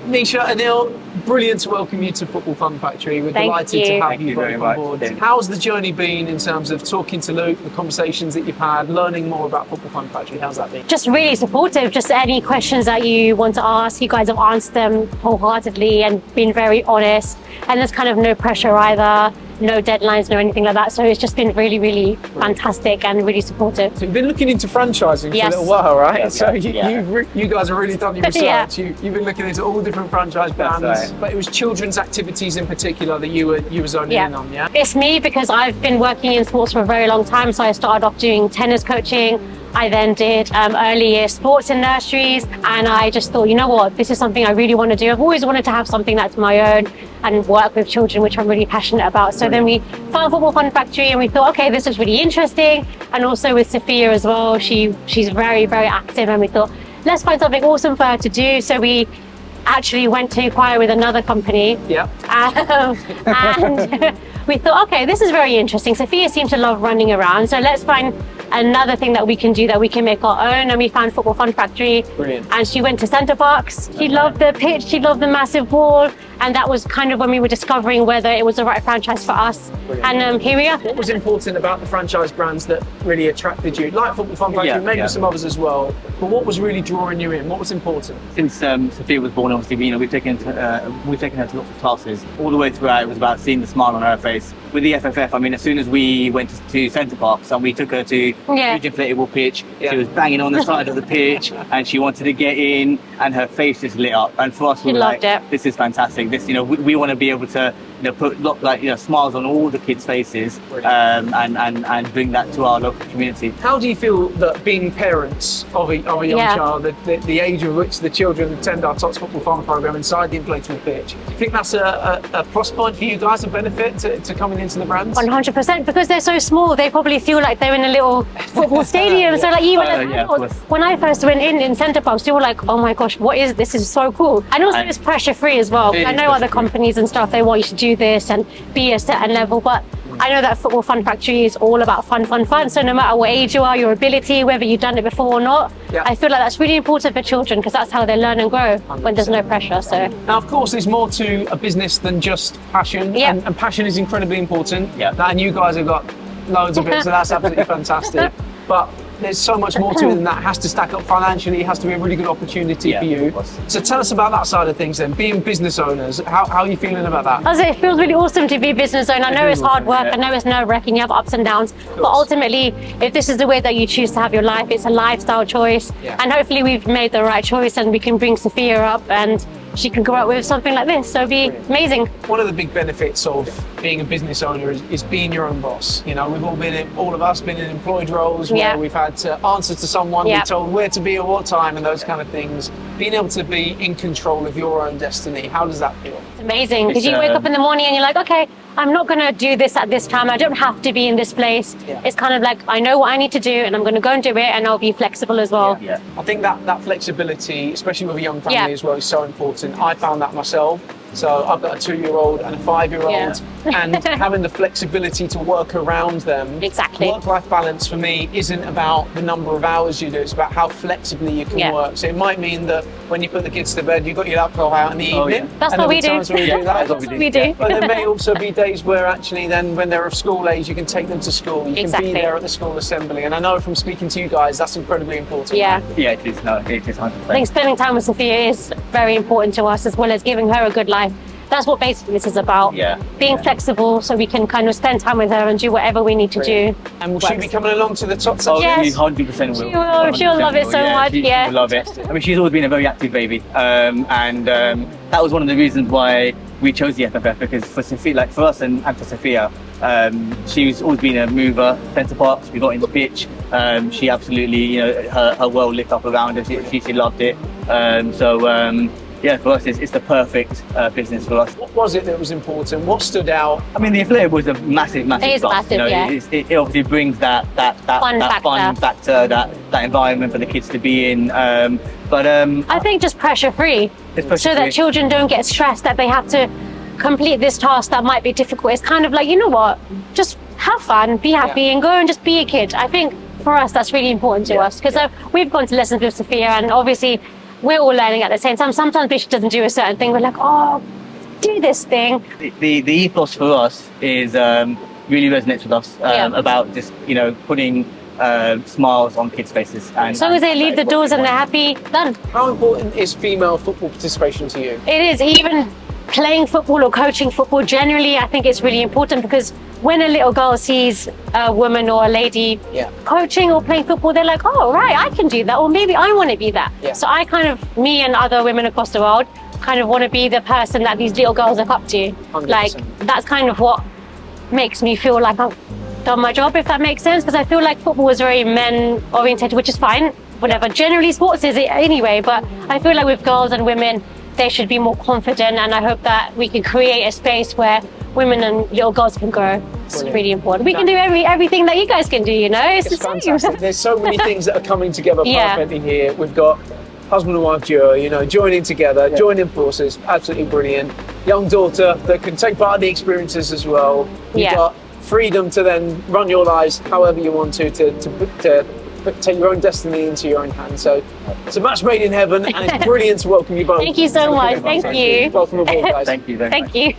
Nisha, Anil, brilliant to welcome you to Football Fun Factory. We're delighted to have you both on board. How's the journey been in terms of talking to Luke, the conversations that you've had, learning more about Football Fun Factory? How's that been? Just really supportive. Just any questions that you want to ask, you guys have answered them wholeheartedly and been very honest. And there's kind of no pressure either, no deadlines, no anything like that. So it's just been really, really fantastic and really supportive. So you've been looking into franchising for a little while, right? So you guys have really done your research. You've been looking into all different franchise brands, but it was children's activities in particular that you were zoning in on, yeah? It's me because I've been working in sports for a very long time. So I started off doing tennis coaching. I then did early year sports in nurseries, and I just thought, you know what, this is something I really want to do. I've always wanted to have something that's my own and work with children, which I'm really passionate about. So then we found Football Fun Factory and we thought, okay, this is really interesting. And also with Sophia as well, she's very, very active, and we thought, let's find something awesome for her to do. So we actually went to inquire with another company. Yeah. And we thought, okay, this is very interesting. Sophia seems to love running around, so let's find another thing that we can do that we can make our own. And we found Football Fun Factory. Brilliant. And she went to Centre Parks. She loved the pitch, she loved the massive ball, and that was kind of when we were discovering whether it was the right franchise for us. Brilliant. And here we are. What was important about the franchise brands that really attracted you? Like Football Fun Factory, maybe some others as well, but what was really drawing you in? What was important? Since Sophia was born, obviously, we've taken her to lots of classes. All the way throughout, it was about seeing the smile on her face. With the FFF, I mean, as soon as we went to Centre Parks and we took her to huge inflatable pitch, she was banging on the side of the pitch and she wanted to get in, and her face just lit up. And for us, we were like, this is fantastic. This, we want to be able to put smiles on all the kids' faces, and bring that to our local community. How do you feel that being parents of a young child, the age of which the children attend our Tots Football Fun program inside the inflatable pitch, do you think that's a plus point for you guys, a benefit to coming into the brands? 100%, because they're so small, they probably feel like they're in a little football stadium. So like even as adults, when I first went in Centre Parks, they were like, oh my gosh, what is this? Is so cool. And also it's pressure free as well. I know other companies and stuff, they want you to do this and be a certain level, but I know that Football Fun Factory is all about fun. So no matter what age you are, your ability, whether you've done it before or not, I feel like that's really important for children, because that's how they learn and grow 100%. When there's no pressure. So now, of course, there's more to a business than just passion, and passion is incredibly important. And you guys have got loads of it, so that's absolutely fantastic. But there's so much more to it than that. It has to stack up financially. It has to be a really good opportunity for you. So tell us about that side of things then. Being business owners, how are you feeling about that? It feels really awesome to be a business owner. I know it's hard work. I know it's nerve-wracking. You have ups and downs. But ultimately, if this is the way that you choose to have your life, it's a lifestyle choice. And hopefully we've made the right choice and we can bring Sophia up and she can grow up with something like this. So it'd be amazing. One of the big benefits of being a business owner is being your own boss. We've all of us been in employed roles where we've had to answer to someone, be told where to be at what time and those kind of things. Being able to be in control of your own destiny, how does that feel? It's amazing, because you wake up in the morning and you're like, okay, I'm not going to do this at this time. I don't have to be in this place. It's kind of like, I know what I need to do and I'm going to go and do it, and I'll be flexible as well. I think that flexibility, especially with a young family as well, is so important. I found that myself. So I've got a 2-year-old and a 5-year-old, and having the flexibility to work around them. Exactly. Work-life balance for me isn't about the number of hours you do, it's about how flexibly you can work. So it might mean that when you put the kids to bed, you've got your laptop out in the evening. That's what we do. That's what we do. But there may also be days where actually then when they're of school age, you can take them to school. You can be there at the school assembly. And I know from speaking to you guys, that's incredibly important. Yeah, it is. No, it is 100%. I think spending time with Sophia is very important to us, as well as giving her a good life. That's what basically this is about. Being flexible so we can kind of spend time with her and do whatever we need to do. And will she be coming along to the Tots? Yes, 100% will. She will. She'll love it so much. She'll love it. I mean, she's always been a very active baby, and that was one of the reasons why we chose the FFF, because for Sophia, like for us and for Sophia, she's always been a mover. Centre Parks, we got in the pitch. She absolutely, her world lit up around her. She loved it. For us, it's the perfect business for us. What was it that was important? What stood out? I mean, the inflatable was a massive It is plus. massive, It obviously brings that fun factor, that environment for the kids to be in. I think just pressure-free, so that children don't get stressed that they have to complete this task that might be difficult. It's kind of like, you know what, just have fun, be happy, and go and just be a kid. I think for us, that's really important to us, because we've gone to lessons with Sophia, and obviously we're all learning at the same time. Sometimes Bishop doesn't do a certain thing. We're like, oh, do this thing. The ethos for us is really resonates with us about just, you know, putting smiles on kids' faces. And as long as they leave the doors and they're happy, done. How important is female football participation to you? It is. Even playing football or coaching football, generally, I think it's really important, because when a little girl sees a woman or a lady coaching or playing football, they're like, oh, right, I can do that, or maybe I want to be that. So I kind of, me and other women across the world, kind of want to be the person that these little girls look up to. 100%. Like, that's kind of what makes me feel like I've done my job, if that makes sense, because I feel like football is very men oriented, which is fine, whatever. Generally sports is it anyway, but I feel like with girls and women, they should be more confident, and I hope that we can create a space where women and little girls can grow. It's really important. We can do everything that you guys can do, you know? It's fantastic. There's so many things that are coming together perfectly here. We've got husband and wife duo, you know, joining together, joining forces, absolutely brilliant. Young daughter that can take part in the experiences as well. You've got freedom to then run your lives however you want to take your own destiny into your own hands. So it's a match made in heaven, and it's brilliant to welcome you both. Thank you so much. Thank you. Welcome aboard, guys. Thank you. Thank you.